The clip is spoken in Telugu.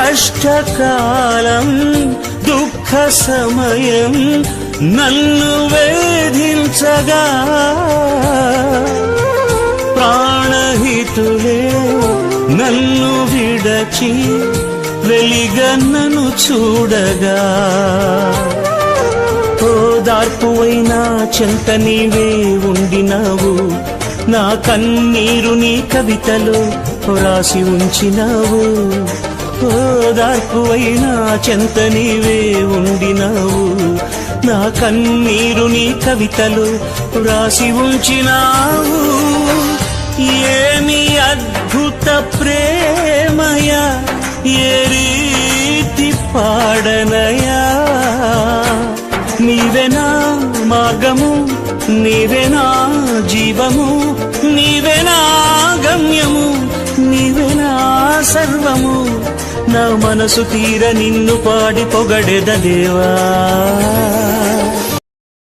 కష్టకాలం దుఃఖ సమయం నన్ను వేధించగా ప్రాణహితులే నన్ను విడచి వెలిగన్నను చూడగా ఓదార్పువైనా చెంత నీవే ఉండినావు నా కన్నీరు నీ కవితలో రాసి ఉంచినావు ఓదార్పువైనా చెంత నీవే ఉండినావు నా కన్నీరు నీ కవితలో రాసి ఉంచినావు ఏమి అద్భుత ప్రేమయ ఏ రీతి పాడనయా నీవేనా మార్గము నీవేనా జీవము నీవేనా గమ్యము నీవేనా సర్వము నా మనసు తీర నిన్ను పాడి పొగడెద దేవా